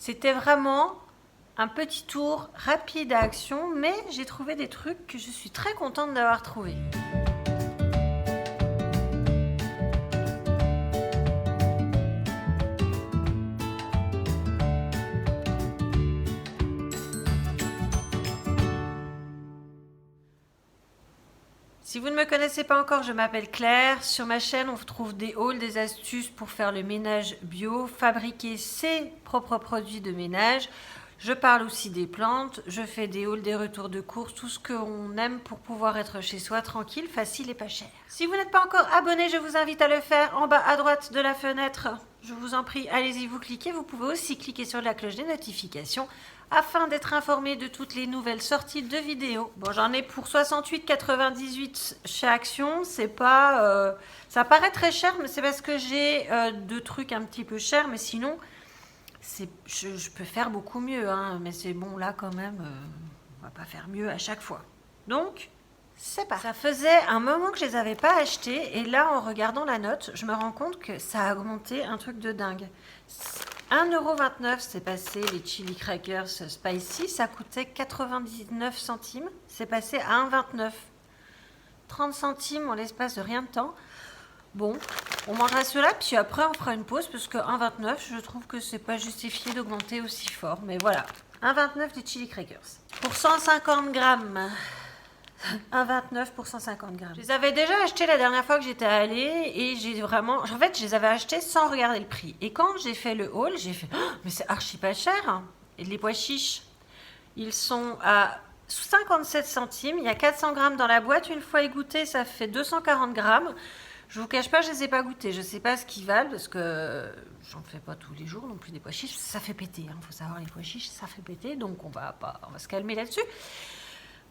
C'était vraiment un petit tour rapide à Action, mais j'ai trouvé des trucs que je suis très contente d'avoir trouvés. Si vous ne me connaissez pas encore, je m'appelle Claire. Sur ma chaîne, on trouve des hauls, des astuces pour faire le ménage bio, fabriquer ses propres produits de ménage. Je parle aussi des plantes, je fais des hauls, des retours de course, tout ce qu'on aime pour pouvoir être chez soi tranquille, facile et pas cher. Si vous n'êtes pas encore abonné, je vous invite à le faire en bas à droite de la fenêtre. Je vous en prie, allez-y, vous cliquez. Vous pouvez aussi cliquer sur la cloche des notifications afin d'être informé de toutes les nouvelles sorties de vidéos. Bon, j'en ai pour 68,98 chez Action. C'est pas, ça paraît très cher, mais c'est parce que j'ai deux trucs un petit peu chers, mais sinon, je peux faire beaucoup mieux, hein, mais c'est bon, là quand même, on va pas faire mieux à chaque fois. Donc, c'est pas. Ça faisait un moment que je les avais pas achetés, et là, en regardant la note, je me rends compte que ça a augmenté un truc de dingue. 1,29 €, c'est passé, les chili crackers spicy, ça coûtait 99 centimes, c'est passé à 1,29 €. 30 centimes en l'espace de rien de temps. Bon, on mangera cela, puis après on fera une pause, parce que 1,29 €, je trouve que c'est pas justifié d'augmenter aussi fort, mais voilà. 1,29 € des chili crackers. Pour 150 grammes. 1,29 € pour 150 grammes. Je les avais déjà achetés la dernière fois que j'étais allée et j'ai vraiment... En fait, je les avais achetés sans regarder le prix. Et quand j'ai fait le haul, j'ai fait... Oh, mais c'est archi pas cher. Et les pois chiches, ils sont à 57 centimes. Il y a 400 grammes dans la boîte. Une fois égoutté, ça fait 240 grammes. Je vous cache pas, je les ai pas goûtés. Je sais pas ce qu'ils valent parce que j'en fais pas tous les jours non plus des pois chiches. Ça fait péter. Hein. Faut savoir, les pois chiches, ça fait péter. Donc on va se calmer là-dessus.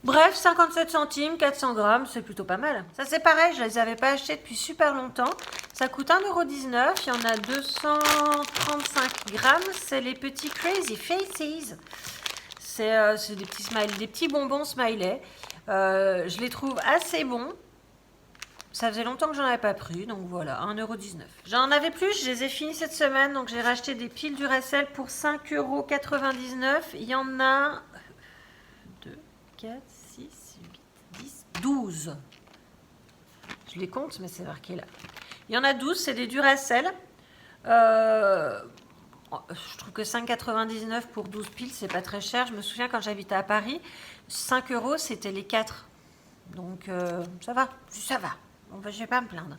Bref, 57 centimes, 400 grammes, c'est plutôt pas mal. Ça c'est pareil, je les avais pas achetés depuis super longtemps. Ça coûte 1,19 €, il y en a 235 grammes. C'est les petits Crazy Faces. C'est des petits smileys, des petits bonbons smiley. Je les trouve assez bons. Ça faisait longtemps que j'en avais pas pris, donc voilà, 1,19 €. J'en avais plus, je les ai finis cette semaine, donc j'ai racheté des piles Duracell pour 5,99 €. Il y en a 2, 4, 6, 8, 10, 12. Je les compte, mais c'est marqué là. Il y en a 12, c'est des Duracell. Je trouve que 5,99 € pour 12 piles, c'est pas très cher. Je me souviens quand j'habitais à Paris, 5 €, c'était les 4. Donc ça va, ça va. Bon, je vais pas me plaindre.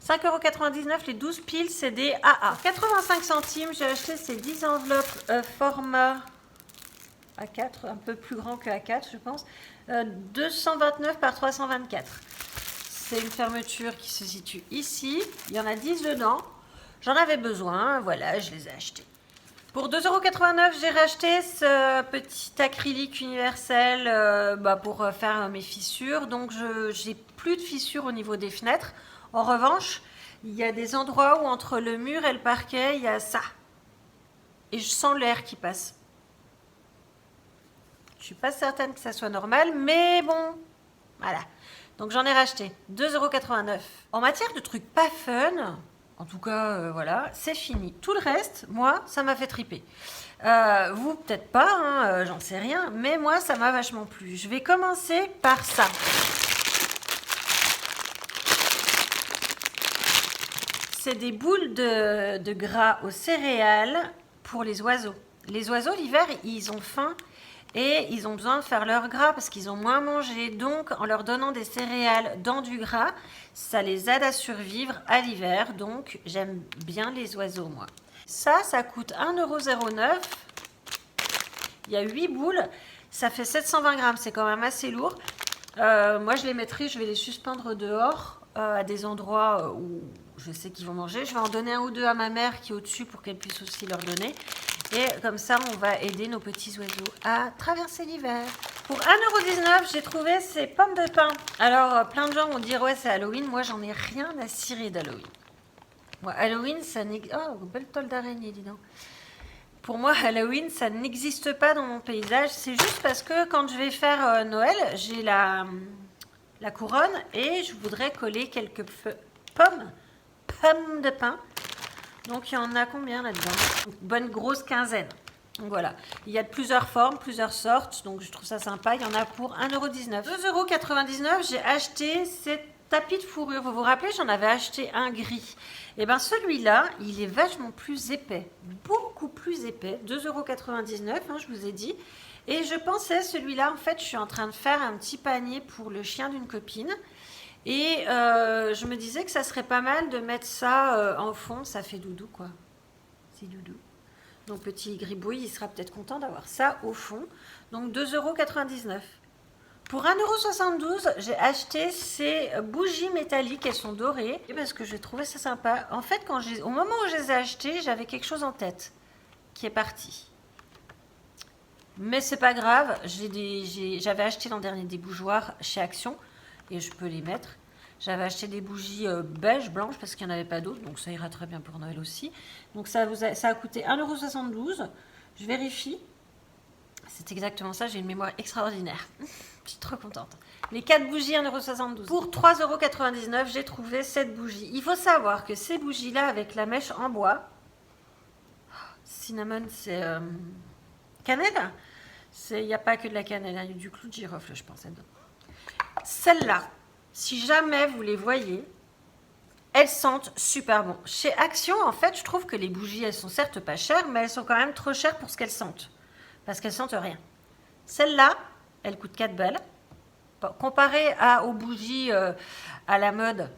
5,99 € les 12 piles, c'est des AA. 85 centimes, j'ai acheté ces 10 enveloppes format A4, un peu plus grand que A4, je pense. 229 par 324. C'est une fermeture qui se situe ici. Il y en a 10 dedans. J'en avais besoin, voilà, je les ai achetés. Pour 2,89 €, j'ai racheté ce petit acrylique universel pour faire mes fissures. Donc, j'ai plus de fissures au niveau des fenêtres. En revanche, il y a des endroits où entre le mur et le parquet, il y a ça. Et je sens l'air qui passe. Je suis pas certaine que ça soit normal, mais bon, voilà. Donc j'en ai racheté 2,89 €. En matière de trucs pas fun, en tout cas, voilà, c'est fini. Tout le reste, moi, ça m'a fait triper. Vous, peut-être pas, hein, j'en sais rien, mais moi, ça m'a vachement plu. Je vais commencer par ça. C'est des boules de gras aux céréales pour les oiseaux. Les oiseaux, l'hiver, ils ont faim. Et ils ont besoin de faire leur gras parce qu'ils ont moins mangé. Donc, en leur donnant des céréales dans du gras, ça les aide à survivre à l'hiver. Donc, j'aime bien les oiseaux, moi. Ça coûte 1,09 €. Il y a 8 boules. Ça fait 720 grammes. C'est quand même assez lourd. Moi, je les mettrai, je vais les suspendre dehors à des endroits où je sais qu'ils vont manger. Je vais en donner un ou deux à ma mère qui est au-dessus pour qu'elle puisse aussi leur donner. Et comme ça, on va aider nos petits oiseaux à traverser l'hiver. Pour 1,19 €, j'ai trouvé ces pommes de pin. Alors, plein de gens vont dire, ouais, c'est Halloween. Moi, j'en ai rien à cirer d'Halloween. Moi, Halloween, ça n'existe... Oh, belle toile d'araignée, dis donc. Pour moi, Halloween, ça n'existe pas dans mon paysage. C'est juste parce que quand je vais faire Noël, j'ai la couronne et je voudrais coller quelques pommes de pin. Donc, il y en a combien là-dedans? Une bonne grosse quinzaine. Donc voilà, il y a de plusieurs formes, plusieurs sortes, donc je trouve ça sympa. Il y en a pour 1,19 €. 2,99 €, j'ai acheté ces tapis de fourrure. Vous vous rappelez, j'en avais acheté un gris. Et bien celui-là, il est vachement plus épais, beaucoup plus épais. 2,99 €, hein, je vous ai dit. Et je pensais, celui-là, en fait, je suis en train de faire un petit panier pour le chien d'une copine. Et je me disais que ça serait pas mal de mettre ça en fond. Ça fait doudou, quoi. C'est doudou. Donc petit gribouille, il sera peut-être content d'avoir ça au fond. Donc 2,99 €. Pour 1,72 €, j'ai acheté ces bougies métalliques. Elles sont dorées. Parce que j'ai trouvé ça sympa. En fait, au moment où je les ai achetées, j'avais quelque chose en tête qui est parti. Mais c'est pas grave. J'avais acheté l'an dernier des bougeoirs chez Action. Et je peux les mettre. J'avais acheté des bougies beige, blanches, parce qu'il n'y en avait pas d'autres, donc ça ira très bien pour Noël aussi. Donc ça a coûté 1,72 €. Je vérifie. C'est exactement ça, j'ai une mémoire extraordinaire. Je suis trop contente. Les 4 bougies, 1,72 €. Pour 3,99 €, j'ai trouvé cette bougie. Il faut savoir que ces bougies-là, avec la mèche en bois, cinnamon, c'est cannelle. Il n'y a pas que de la cannelle, il y a du clou de girofle, je pense, dedans. Celles-là, si jamais vous les voyez, elles sentent super bon. Chez Action, en fait, je trouve que les bougies, elles sont certes pas chères, mais elles sont quand même trop chères pour ce qu'elles sentent. Parce qu'elles sentent rien. Celle-là, elle coûte 4 balles. Comparée aux bougies à la mode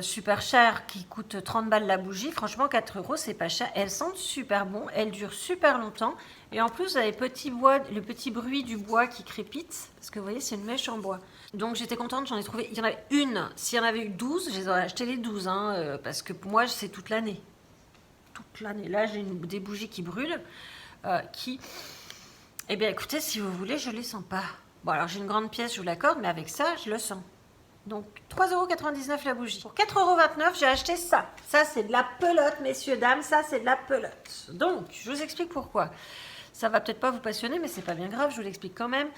super chères qui coûtent 30 balles la bougie, franchement 4 €, c'est pas cher. Elles sentent super bon, elles durent super longtemps. Et en plus, vous avez le petit bruit du bois qui crépite. Parce que vous voyez, c'est une mèche en bois. Donc j'étais contente, j'en ai trouvé. Il y en avait une. S'il y en avait eu 12, je les aurais acheté les 12. Parce que pour moi, c'est toute l'année. Toute l'année. Là, j'ai des bougies qui brûlent. Eh bien, écoutez, si vous voulez, je ne les sens pas. Bon, alors j'ai une grande pièce, je vous l'accorde, mais avec ça, je le sens. Donc 3,99 € la bougie. Pour 4,29 €, j'ai acheté ça. Ça, c'est de la pelote, messieurs, dames. Ça, c'est de la pelote. Donc, je vous explique pourquoi. Ça va peut-être pas vous passionner, mais c'est pas bien grave, je vous l'explique quand même.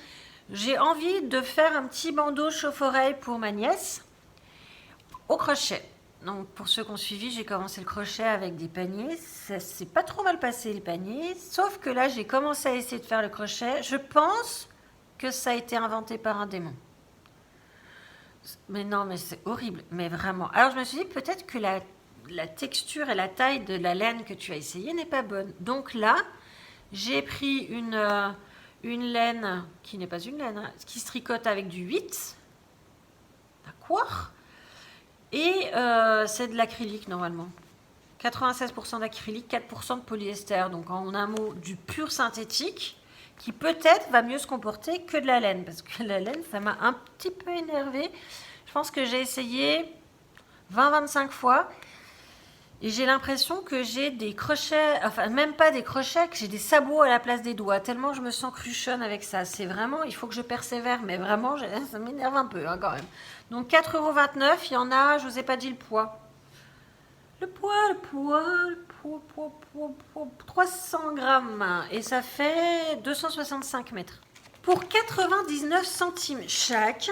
J'ai envie de faire un petit bandeau chauffe-oreille pour ma nièce au crochet. Donc pour ceux qui ont suivi, j'ai commencé le crochet avec des paniers. Ça s'est pas trop mal passé le panier. Sauf que là, j'ai commencé à essayer de faire le crochet. Je pense que ça a été inventé par un démon. Mais non, mais c'est horrible. Mais vraiment. Alors je me suis dit peut-être que la texture et la taille de la laine que tu as essayé n'est pas bonne. Donc là, j'ai pris une laine qui n'est pas une laine, hein, qui se tricote avec du 8. D'accord. Et c'est de l'acrylique normalement. 96% d'acrylique, 4% de polyester. Donc en un mot, du pur synthétique qui peut-être va mieux se comporter que de la laine. Parce que la laine, ça m'a un petit peu énervée. Je pense que j'ai essayé 20-25 fois. Et j'ai l'impression que j'ai des crochets, enfin même pas des crochets, que j'ai des sabots à la place des doigts, tellement je me sens cruchonne avec ça. C'est vraiment, il faut que je persévère, mais vraiment, ça m'énerve un peu quand même. Donc 4,29 €, il y en a, je vous ai pas dit le poids. Le poids, 300 grammes, et ça fait 265 mètres. Pour 99 centimes chaque,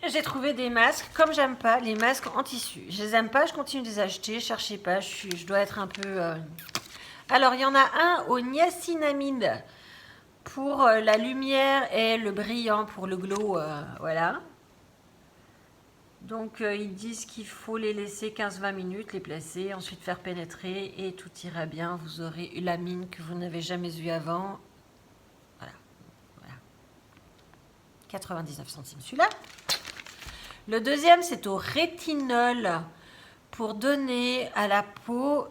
j'ai trouvé des masques, comme j'aime pas les masques en tissu. Je les aime pas, je continue de les acheter, cherchez pas, je dois être un peu... Alors, il y en a un au niacinamide pour la lumière et le brillant pour le glow, voilà. Donc, ils disent qu'il faut les laisser 15-20 minutes, les placer, ensuite faire pénétrer et tout ira bien. Vous aurez eu la mine que vous n'avez jamais eue avant. Voilà. 99 centimes celui-là. Le deuxième, c'est au rétinol pour donner à la peau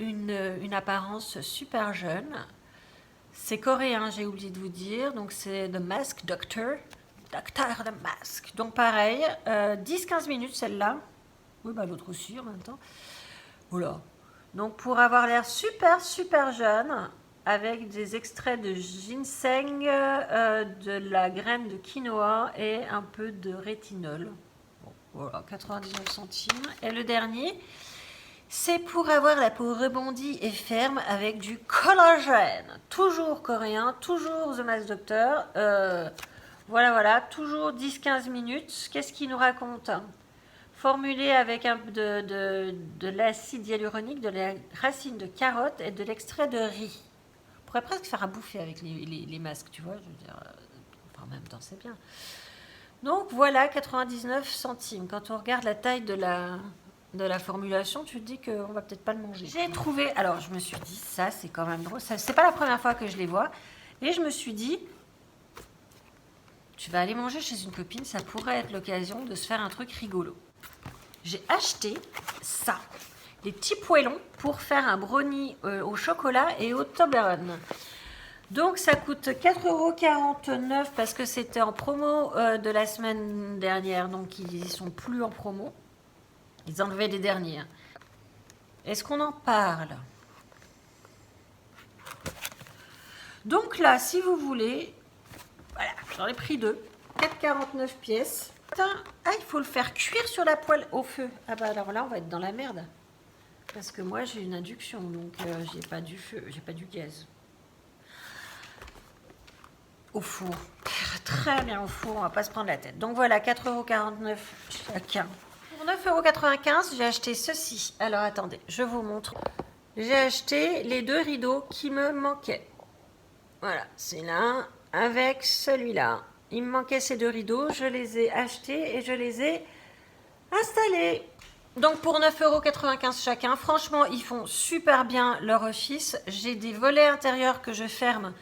une apparence super jeune. C'est coréen, j'ai oublié de vous dire. Donc, c'est The Mask Doctor. Docteur The Mask. Donc, pareil, 10-15 minutes celle-là. Oui, bah l'autre aussi en même temps. Voilà. Donc, pour avoir l'air super, super jeune, avec des extraits de ginseng, de la graine de quinoa et un peu de rétinol. Bon, voilà, 99 centimes. Et le dernier, c'est pour avoir la peau rebondie et ferme avec du collagène. Toujours coréen, toujours The Mask Doctor. Voilà, toujours 10-15 minutes. Qu'est-ce qu'il nous raconte ? Formulé avec de l'acide hyaluronique, de la racine de carotte et de l'extrait de riz. pourrait presque faire à bouffer avec les masques, tu vois. Je veux dire, en même temps, c'est bien. Donc voilà, 99 centimes. Quand on regarde la taille de la formulation, tu te dis qu'on va peut-être pas le manger. J'ai trouvé, alors je me suis dit, ça c'est quand même drôle. C'est pas la première fois que je les vois. Et je me suis dit, tu vas aller manger chez une copine, ça pourrait être l'occasion de se faire un truc rigolo. J'ai acheté ça, des petits poêlons pour faire un brownie au chocolat et au Toblerone. Donc ça coûte 4,49 € parce que c'était en promo de la semaine dernière, donc ils sont plus en promo. Ils enlevaient les derniers. Est-ce qu'on en parle? Donc là, si vous voulez, voilà, j'en ai pris 2, 4,49 pièces. Ah, il faut le faire cuire sur la poêle au feu. Ah bah alors là, on va être dans la merde. Parce que moi, j'ai une induction, donc j'ai pas du feu, j'ai pas du gaz. Au four. Très bien au four, on va pas se prendre la tête. Donc voilà, 4,49 € chacun. Pour 9,95 €, j'ai acheté ceci. Alors attendez, je vous montre. J'ai acheté les 2 rideaux qui me manquaient. Voilà, c'est là avec celui-là. Il me manquait ces 2 rideaux, je les ai achetés et je les ai installés. Donc pour 9,95 € chacun, franchement, ils font super bien leur office. J'ai des volets intérieurs que je ferme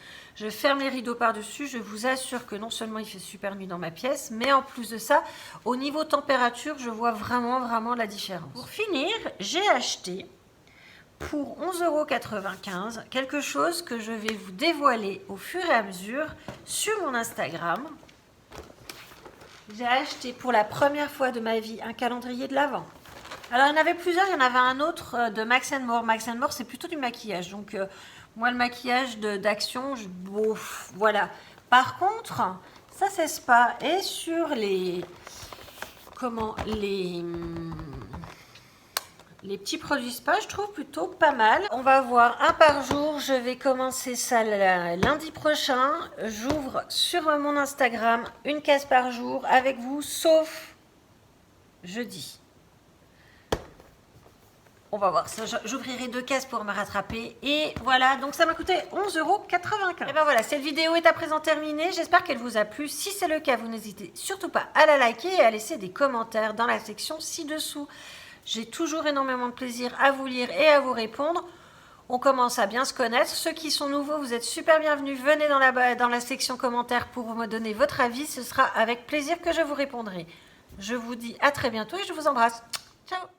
les rideaux par-dessus. Je vous assure que non seulement il fait super nuit dans ma pièce, mais en plus de ça, au niveau température, je vois vraiment la différence. Pour finir, j'ai acheté pour 11,95 € quelque chose que je vais vous dévoiler au fur et à mesure sur mon Instagram. J'ai acheté pour la première fois de ma vie un calendrier de l'Avent. Alors, il y en avait plusieurs. Il y en avait un autre de Max & More. Max & More, c'est plutôt du maquillage. Donc, moi, le maquillage d'Action, voilà. Par contre, ça, c'est Spa. Et sur les petits produits Spa, je trouve plutôt pas mal. On va voir un par jour. Je vais commencer ça lundi prochain. J'ouvre sur mon Instagram une case par jour avec vous, sauf jeudi. On va voir ça, j'ouvrirai 2 cases pour me rattraper. Et voilà, donc ça m'a coûté 11,95 €. Et ben voilà, cette vidéo est à présent terminée. J'espère qu'elle vous a plu. Si c'est le cas, vous n'hésitez surtout pas à la liker et à laisser des commentaires dans la section ci-dessous. J'ai toujours énormément de plaisir à vous lire et à vous répondre. On commence à bien se connaître. Ceux qui sont nouveaux, vous êtes super bienvenus. Venez dans la section commentaires pour me donner votre avis. Ce sera avec plaisir que je vous répondrai. Je vous dis à très bientôt et je vous embrasse. Ciao!